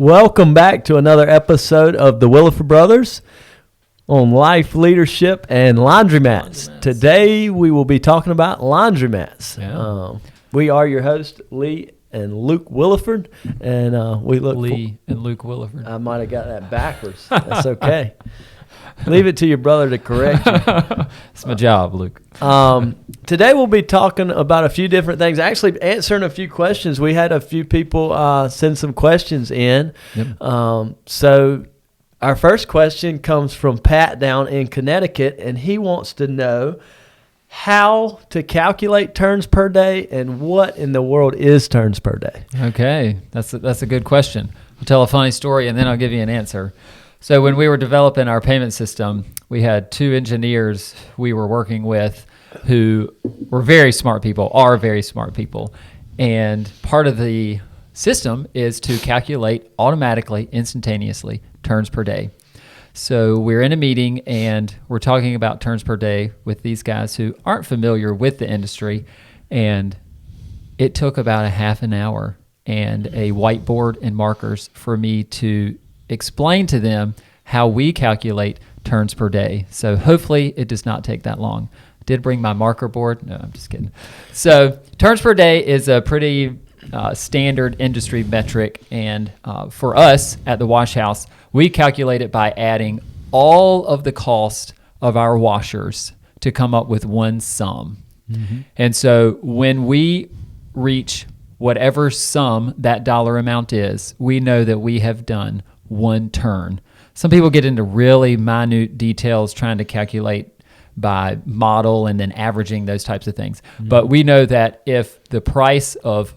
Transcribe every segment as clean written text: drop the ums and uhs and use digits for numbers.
Welcome back to another episode of the Williford Brothers on life, leadership, and laundromats. Today we will be talking about laundromats. Yeah. We are your hosts, Lee and Luke Williford, and we look Lee and Luke Williford. I might have got that backwards. That's okay. Leave it to your brother to correct you. It's my job, Luke. Today we'll be talking about a few different things. Actually, answering a few questions. We had a few people send some questions in. Yep. So our first question comes from Pat down in Connecticut, and he wants to know how to calculate turns per day and what in the world is turns per day. Okay, that's a good question. I'll tell a funny story and then I'll give you an answer. So when we were developing our payment system, we had two engineers we were working with who were very smart people, are very smart people. And part of the system is to calculate automatically, instantaneously, turns per day. So we're in a meeting and we're talking about turns per day with these guys who aren't familiar with the industry. And it took about a half an hour and a whiteboard and markers for me to explain to them how we calculate turns per day. So hopefully it does not take that long. I did bring my marker board. No, I'm just kidding. So turns per day is a pretty standard industry metric. And for us at the wash house, we calculate it by adding all of the cost of our washers to come up with one sum. Mm-hmm. And so when we reach whatever sum that dollar amount is, we know that we have done one turn. Some people get into really minute details trying to calculate by model and then averaging those types of things. Mm-hmm. But we know that if the price of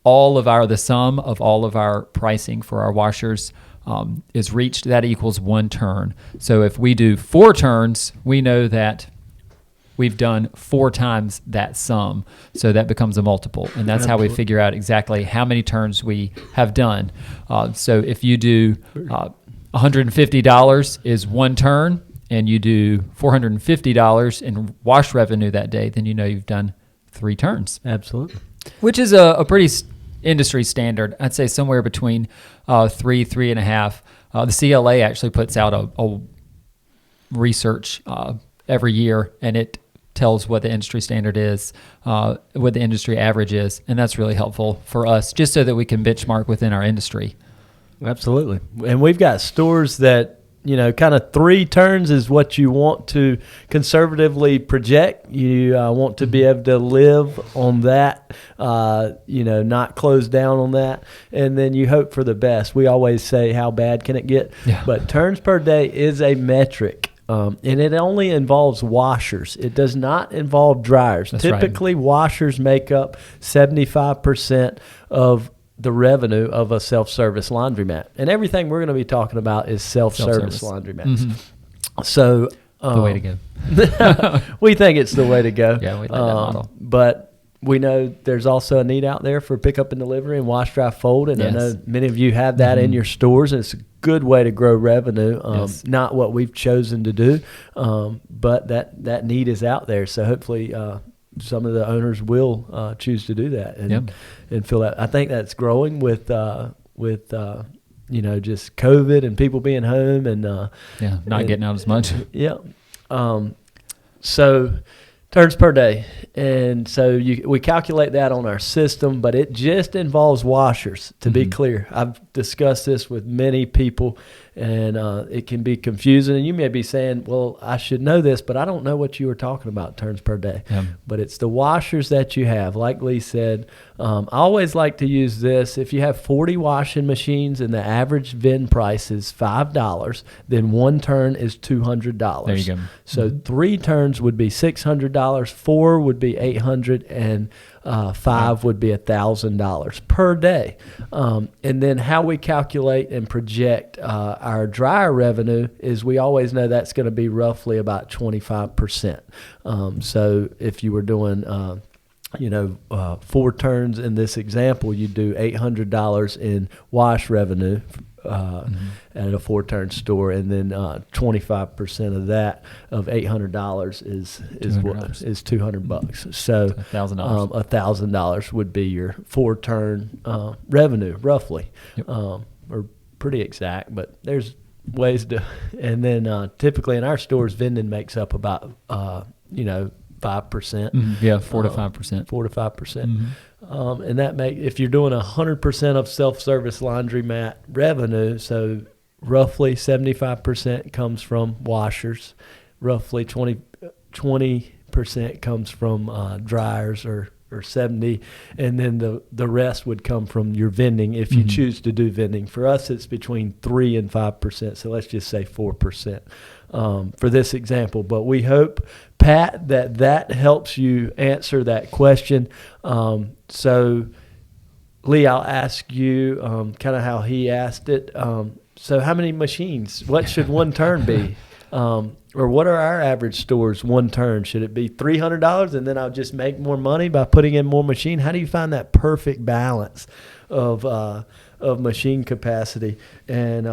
the sum of all of our pricing for our washers is reached, that equals one turn. So if we do 4 turns, we know that we've done 4 times that sum. So that becomes a multiple. And that's how we figure out exactly how many turns we have done. So if you do $150 is one turn and you do $450 in wash revenue that day, then you know you've done 3 turns. Absolutely. Which is a pretty industry standard. I'd say somewhere between 3.5. The CLA actually puts out a research every year, and it tells what the industry standard is, what the industry average is, and that's really helpful for us, just so that we can benchmark within our industry. Absolutely. And we've got stores that, kind of 3 turns is what you want to conservatively project. You want to be able to live on that, not close down on that. And then you hope for the best. We always say, how bad can it get? Yeah. But turns per day is a metric. And it only involves washers. It does not involve dryers. That's Typically, right. Washers make up 75% of the revenue of a self-service laundromat. And everything we're going to be talking about is self-service laundromats. Mm-hmm. So the way to go. We think it's the way to go. Yeah, we like that model. But we know there's also a need out there for pickup and delivery and wash, dry, fold. And yes. I know many of you have that in your stores. And it's a good way to grow revenue. Yes. Not what we've chosen to do, but that need is out there. So hopefully some of the owners will choose to do that and feel that. I think that's growing with just COVID and people being home and not getting out as much. Yeah. So turns per day, and so we calculate that on our system, but it just involves washers. To be clear, I've discussed this with many people, and it can be confusing. And you may be saying, "Well, I should know this, but I don't know what you were talking about turns per day." Yeah. But it's the washers that you have. Like Lee said, I always like to use this. If you have 40 washing machines and the average VIN price is $5, then one turn is $200. There you go. So 3 turns would be $600, 4 would be $800, and 5 would be $1,000 per day. And then how we calculate and project our dryer revenue is we always know that's going to be roughly about 25%. So if you were doing 4 turns in this example, you do $800 in wash revenue at a 4-turn store, and then 25% of that of $800 is $200. So $1,000. $1,000 would be your 4-turn revenue roughly. Yep. are pretty exact, but there's ways to. And then typically in our stores, vending makes up about 5%. 4 to 5%. 4 to 5%. And that if you're doing 100% of self-service laundromat revenue, so roughly 75% comes from washers, roughly 20% comes from dryers or 70, and then the rest would come from your vending if you choose to do vending. For us, it's between 3 and 5%, so let's just say 4% for this example. But we hope, Pat, that helps you answer that question. So, Lee, I'll ask you kind of how he asked it. So how many machines? What should one turn be? Or what are our average stores one turn? Should it be $300 and then I'll just make more money by putting in more machine? How do you find that perfect balance of machine capacity? And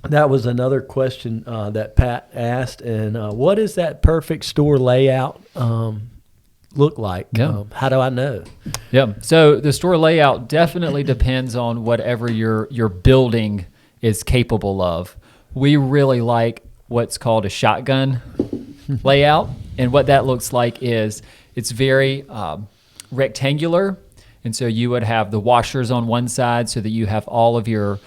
that was another question that Pat asked. And what does that perfect store layout look like? Yeah. How do I know? Yeah. So the store layout definitely depends on whatever your building is capable of. We really like what's called a shotgun layout. And what that looks like is it's very rectangular. And so you would have the washers on one side so that you have all of your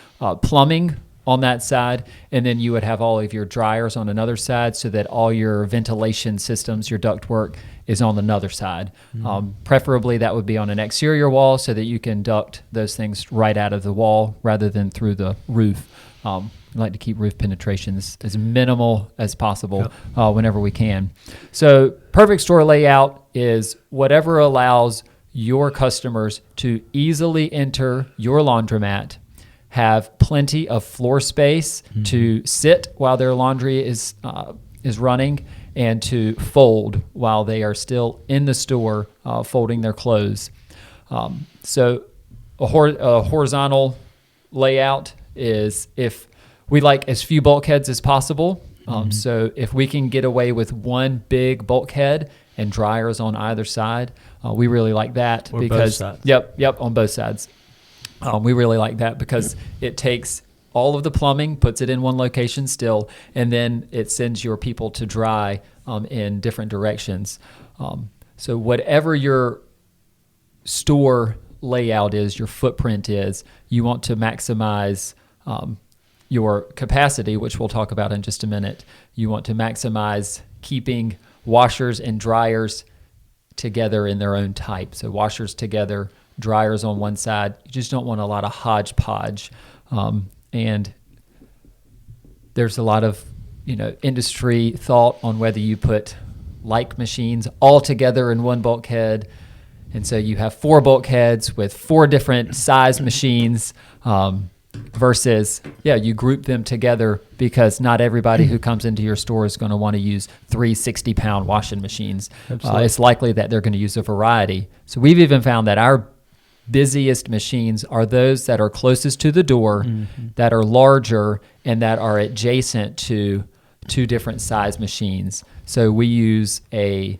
plumbing on that side. And then you would have all of your dryers on another side so that all your ventilation systems, your ductwork is on another side. Preferably that would be on an exterior wall so that you can duct those things right out of the wall rather than through the roof. We like to keep roof penetrations as minimal as possible whenever we can. So perfect store layout is whatever allows your customers to easily enter your laundromat, have plenty of floor space to sit while their laundry is running, and to fold while they are still in the store folding their clothes. So a horizontal layout is if we like as few bulkheads as possible. So if we can get away with one big bulkhead and dryers on either side, we really like that. Or because both sides. Yep, on both sides. We really like that because it takes all of the plumbing, puts it in one location still, and then it sends your people to dry in different directions. So whatever your store layout is, your footprint is, you want to maximize your capacity, which we'll talk about in just a minute. You want to maximize keeping washers and dryers together in their own type. So washers together, dryers on one side. You just don't want a lot of hodgepodge. And there's a lot of industry thought on whether you put like machines all together in one bulkhead. And so you have 4 bulkheads with 4 different size machines versus, you group them together because not everybody who comes into your store is going to want to use 3 60-pound washing machines. It's likely that they're going to use a variety. So we've even found that our busiest machines are those that are closest to the door, that are larger, and that are adjacent to 2 different size machines. So we use a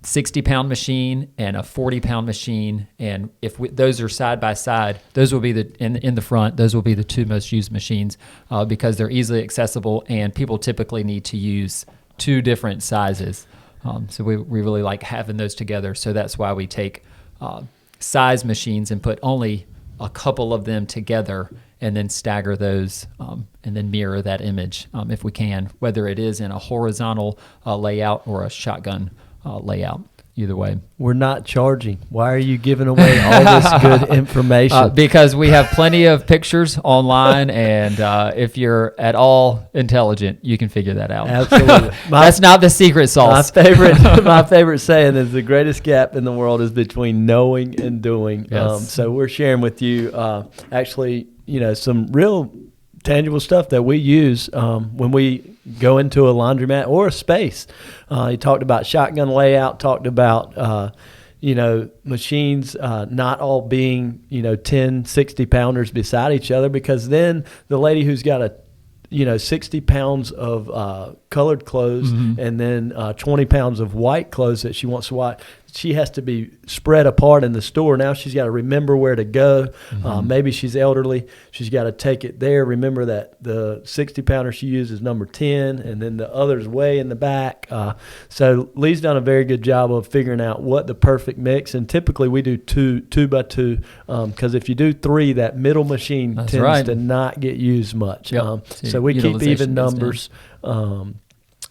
60-pound machine and a 40-pound machine, and if those are side by side, those will be in the front. Those will be the 2 most used machines because they're easily accessible, and people typically need to use 2 different sizes. So we really like having those together. So that's why we take size machines and put only a couple of them together, and then stagger those, and then mirror that image if we can, whether it is in a horizontal layout or a shotgun layout. Either way. We're not charging. Why are you giving away all this good information? Because we have plenty of pictures online, and if you're at all intelligent, you can figure that out. Absolutely. That's not the secret sauce. My favorite saying is the greatest gap in the world is between knowing and doing. Yes. So we're sharing with you actually, some real tangible stuff that we use when we go into a laundromat or a space. He talked about shotgun layout, talked about, machines not all being, 10, 60 pounders beside each other, because then the lady who's got 60 pounds of colored clothes and then 20 pounds of white clothes that she wants to wash, she has to be spread apart in the store. Now she's got to remember where to go. Maybe she's elderly. She's got to take it there. Remember that the 60-pounder she uses is number 10, and then the other's way in the back. So Lee's done a very good job of figuring out what the perfect mix. And typically we do two by two, because if you do 3, that middle machine tends to not get used much. Yep. So we keep even numbers.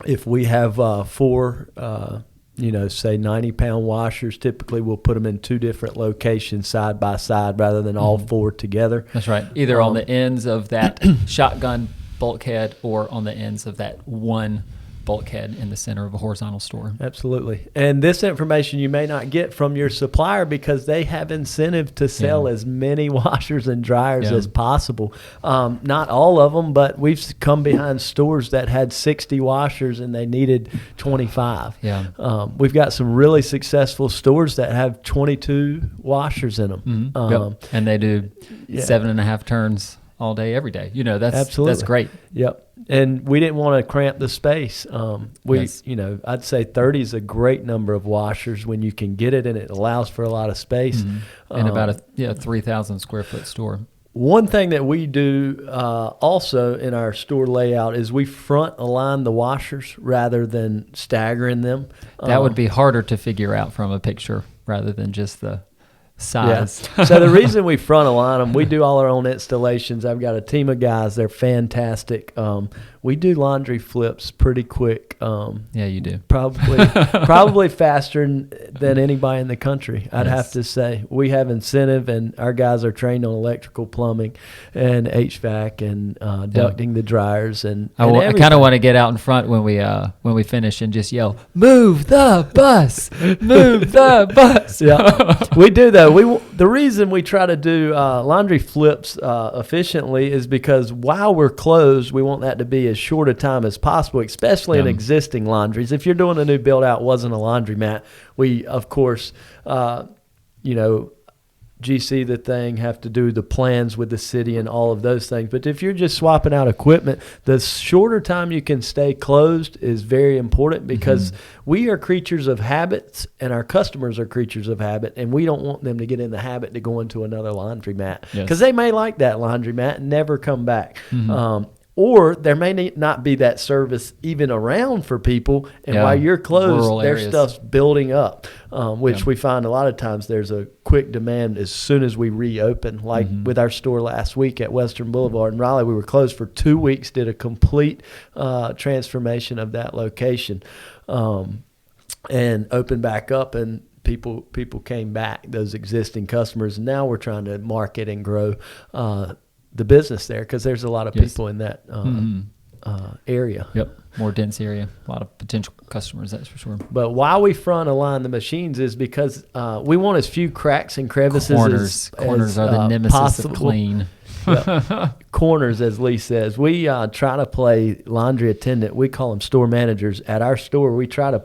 If we have 4, say 90-pound washers, typically we'll put them in 2 different locations side by side rather than all 4 together. That's right. Either on the ends of that shotgun bulkhead or on the ends of that one bulkhead in the center of a horizontal store. Absolutely. And this information you may not get from your supplier because they have incentive to sell as many washers and dryers as possible. Not all of them, but we've come behind stores that had 60 washers and they needed 25. We've got some really successful stores that have 22 washers in them. And they do 7.5 turns all day, every day. That's great. Yep. And we didn't want to cramp the space. I'd say 30 is a great number of washers when you can get it, and it allows for a lot of space. And about a 3,000 square foot store. One thing that we do also in our store layout is we front align the washers rather than staggering them. That would be harder to figure out from a picture rather than just the size. So the reason we front align them, we do all our own installations. I've got a team of guys. They're fantastic. We do laundry flips pretty quick. Yeah, you do. Probably faster than anybody in the country, I'd have to say. We have incentive, and our guys are trained on electrical, plumbing, and HVAC, and ducting the dryers. And I kind of want to get out in front when we finish and just yell, "Move the bus! Move the bus!" We do though. The reason we try to do laundry flips efficiently is because while we're closed, we want that to be as short a time as possible, especially in existing laundries. If you're doing a new build out, wasn't a laundromat, we of course GC the thing, have to do the plans with the city and all of those things. But if you're just swapping out equipment, the shorter time you can stay closed is very important, because we are creatures of habits and our customers are creatures of habit, and we don't want them to get in the habit to go into another laundromat, because they may like that laundromat and never come back. Or there may not be that service even around for people, and while you're closed, their stuff's building up, which we find a lot of times there's a quick demand as soon as we reopen. Like with our store last week at Western Boulevard in Raleigh, we were closed for 2 weeks, did a complete transformation of that location, and opened back up, and people came back, those existing customers. And now we're trying to market and grow the business there, because there's a lot of people in that area. More dense area, a lot of potential customers, that's for sure. But why we front align the machines is because we want as few cracks and crevices corners are the nemesis possible. Of clean. Corners, as Lee says. We try to play laundry attendant. We call them store managers. At our store, we try to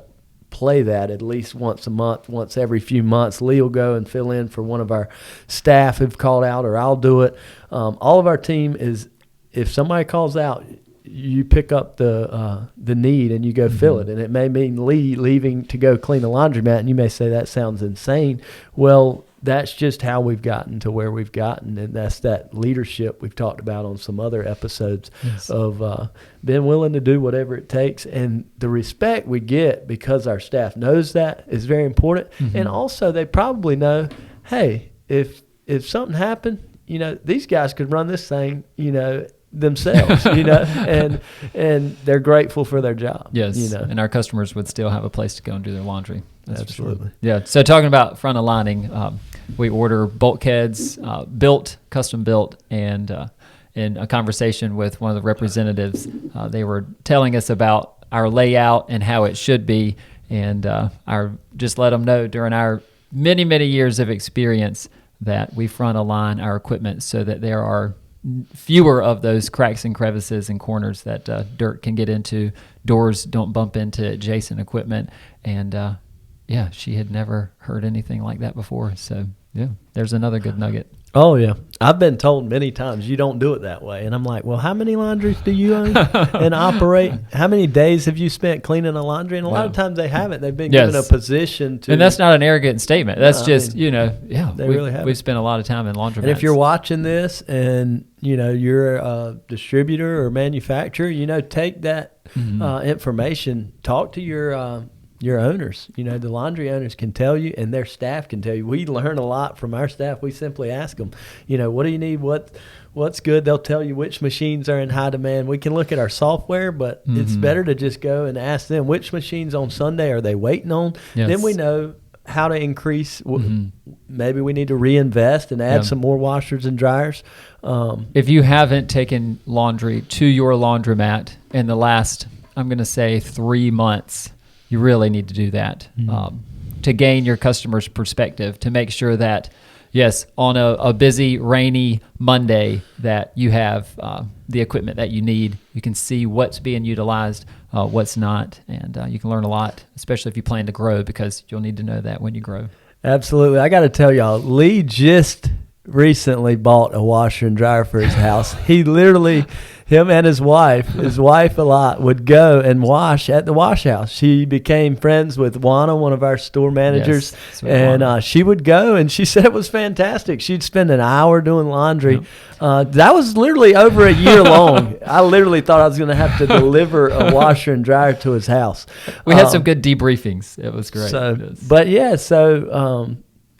play that at least once a month, once every few months. Lee will go and fill in for one of our staff who've called out, or I'll do it. All of our team is, if somebody calls out, you pick up the need and you go fill it. And it may mean Lee leaving to go clean a laundromat, and you may say that sounds insane. Well, that's just how we've gotten to where we've gotten, and that's that leadership we've talked about on some other episodes of being willing to do whatever it takes. And the respect we get because our staff knows that is very important. And also they probably know, hey, if something happened, these guys could run this thing, themselves, and they're grateful for their job. And our customers would still have a place to go and do their laundry. That's absolutely. Yeah. So talking about front aligning, we order bulkheads, custom built, and in a conversation with one of the representatives, they were telling us about our layout and how it should be, and just let them know during our many, many years of experience that we front align our equipment so that there are fewer of those cracks and crevices and corners that dirt can get into. Doors don't bump into adjacent equipment, and she had never heard anything like that before. So there's another good nugget. Oh, yeah. I've been told many times you don't do it that way. And I'm like, well, how many laundries do you own and operate? How many days have you spent cleaning a laundry? And a lot of times they haven't. They've been given a position to. And that's not an arrogant statement. That's just, they really haven't. We've spent a lot of time in laundromats. And if you're watching this and, you're a distributor or manufacturer, take that information, talk to your owners. The laundry owners can tell you, and their staff can tell you. We learn a lot from our staff. We simply ask them, what do you need? What's good? They'll tell you which machines are in high demand. We can look at our software, but it's better to just go and ask them which machines on Sunday are they waiting on. Yes. Then we know how to increase. Maybe we need to reinvest and add some more washers and dryers. If you haven't taken laundry to your laundromat in the last, I'm going to say 3 months, you really need to do that to gain your customer's perspective, to make sure that, yes, on a busy, rainy Monday, that you have the equipment that you need. You can see what's being utilized, what's not, and you can learn a lot, especially if you plan to grow, because you'll need to know that when you grow. Absolutely. I got to tell y'all, Lee just recently bought a washer and dryer for his house. He literally, him and his wife a lot, would go and wash at the wash house. She became friends with Juana, one of our store managers, and she would go, and she said it was fantastic. She'd spend an hour doing laundry. That was literally over a year long. I literally thought I was going to have to deliver a washer and dryer to his house. We had some good debriefings. It was great.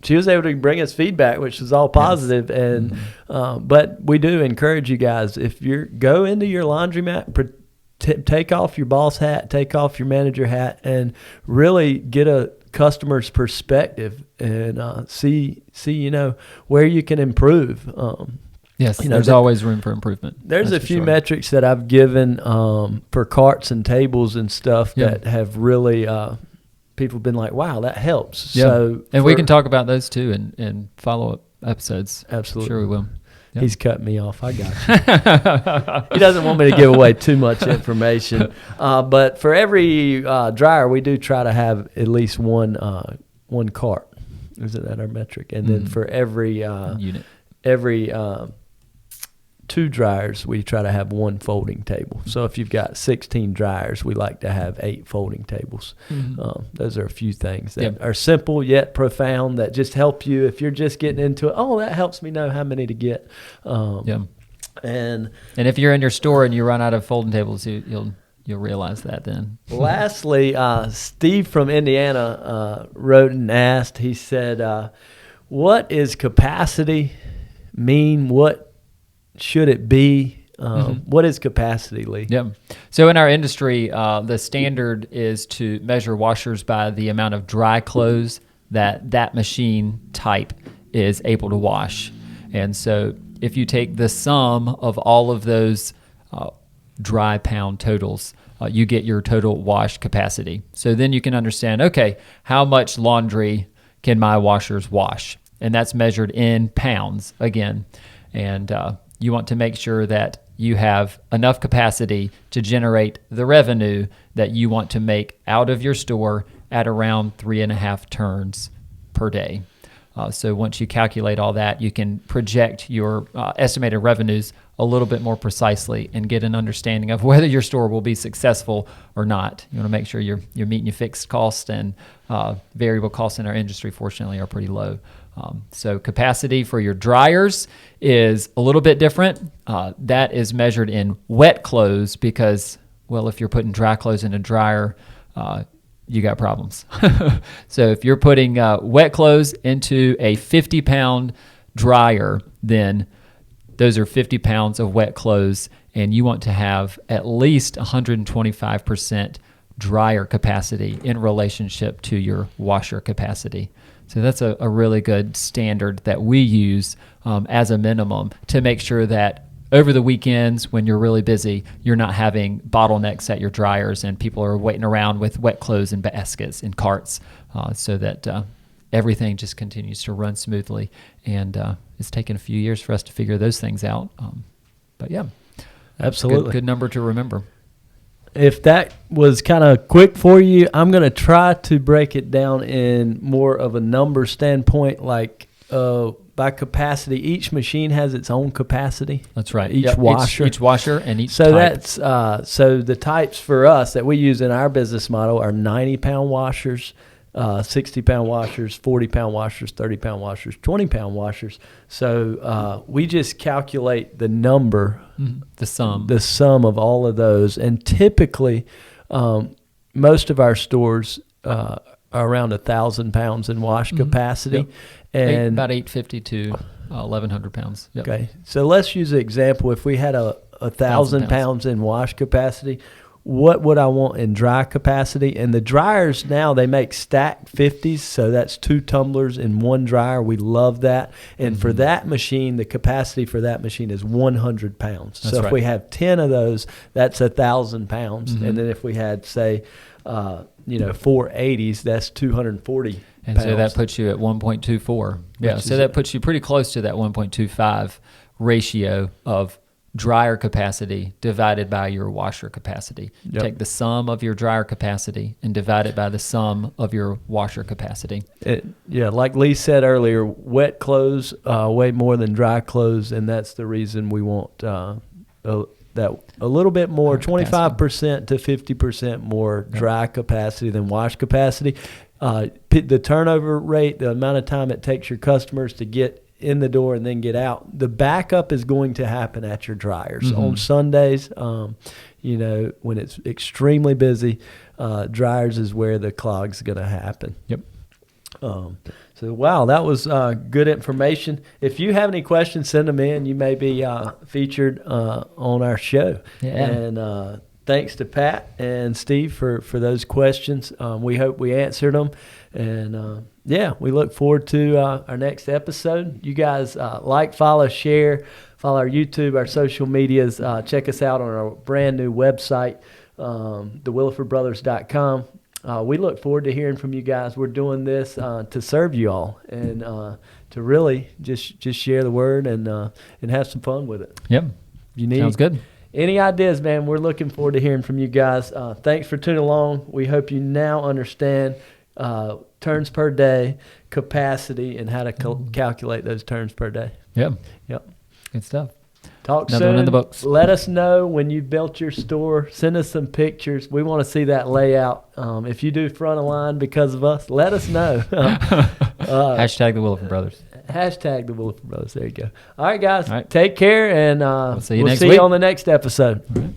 She was able to bring us feedback, which was all positive. And but we do encourage you guys, if go into your laundromat, take off your boss hat, take off your manager hat, and really get a customer's perspective and see where you can improve. Yes, there's always room for improvement. There's a few metrics that I've given for carts and tables and stuff that have really people have been like, wow, that helps. Yeah. So we can talk about those too in follow-up episodes. Absolutely. Sure we will. Yep. He's cutting me off. I got you. He doesn't want me to give away too much information. But for every dryer, we do try to have at least one cart. Isn't that our metric? And then for every unit, every 2 dryers, we try to have 1 folding table. So if you've got 16 dryers, we like to have 8 folding tables. Those are a few things that are simple yet profound, that just help you if you're just getting into it. Oh, that helps me know how many to get. And if you're in your store and you run out of folding tables, you'll realize that then. Lastly, Steve from Indiana wrote and asked. He said, "What is capacity mean? What should it be? What is capacity, Lee?" Yeah. So in our industry, the standard is to measure washers by the amount of dry clothes that machine type is able to wash. And so if you take the sum of all of those dry pound totals, you get your total wash capacity. So then you can understand, okay, how much laundry can my washers wash? And that's measured in pounds again. And you want to make sure that you have enough capacity to generate the revenue that you want to make out of your store at around 3.5 turns per day. So once you calculate all that, you can project your estimated revenues a little bit more precisely and get an understanding of whether your store will be successful or not. You want to make sure you're meeting your fixed costs, and variable costs in our industry, fortunately, are pretty low. So capacity for your dryers is a little bit different. That is measured in wet clothes because, well, if you're putting dry clothes in a dryer, you got problems. So if you're putting wet clothes into a 50-pound dryer, then those are 50 pounds of wet clothes, and you want to have at least 125% dryer capacity in relationship to your washer capacity. So that's a really good standard that we use as a minimum to make sure that over the weekends when you're really busy, you're not having bottlenecks at your dryers and people are waiting around with wet clothes in baskets and carts, so that everything just continues to run smoothly. And it's taken a few years for us to figure those things out. But yeah, absolutely. Good number to remember. If that was kind of quick for you, I'm going to try to break it down in more of a number standpoint, like by capacity. Each machine has its own capacity. That's right. Each washer. Each washer and each So type. that's so the types for us that we use in our business model are 90-pound washers, 60-pound washers, 40-pound washers, 30-pound washers, 20-pound washers. So we just calculate the number, the sum of all of those, and typically most of our stores are around 1,000 pounds in wash capacity. Yep. And about 850 to 1,100 pounds. Yep. Okay, so let's use an example. If we had a 1,000 pounds in wash capacity, what would I want in dry capacity? And the dryers now, they make stacked 50s, so that's 2 tumblers in one dryer. We love that. And for that machine, the capacity for that machine is 100 pounds. That's so if right. we have 10 of those, that's 1,000 pounds. And then if we had, say, 4 80s, that's 240 And pounds. so that puts you at 1.24. Yeah, so that puts you pretty close to that 1.25 ratio of dryer capacity divided by your washer capacity. Yep. Take the sum of your dryer capacity and divide it by the sum of your washer capacity. Like Lee said earlier, wet clothes weigh more than dry clothes, and that's the reason we want that a little bit more, 25% to 50% more dry capacity than wash capacity. The turnover rate, the amount of time it takes your customers to get in the door and then get out, the backup is going to happen at your dryers. On Sundays, when it's extremely busy, dryers is where the clog's going to happen. Yep. So, wow, that was good information. If you have any questions, send them in. You may be featured on our show. Yeah. And thanks to Pat and Steve for those questions. We hope we answered them. And, we look forward to our next episode. You guys follow, share, follow our YouTube, our social medias. Check us out on our brand new website, thewillifordbrothers.com. We look forward to hearing from you guys. We're doing this to serve you all and to really just share the word and have some fun with it. Yep. Sounds good. Any ideas, man? We're looking forward to hearing from you guys. Thanks for tuning along. We hope you now understand turns per day, capacity, and how to calculate those turns per day. Yep. Yep. Good stuff. Talk Another soon. one in the books. Let us know when you built your store. Send us some pictures. We want to see that layout. If you do front of line because of us, let us know. Hashtag the Williford Brothers. Hashtag the Williford Brothers. There you go. All right, guys. All right. Take care, and We'll see you we'll next see week. you on the next episode. All right.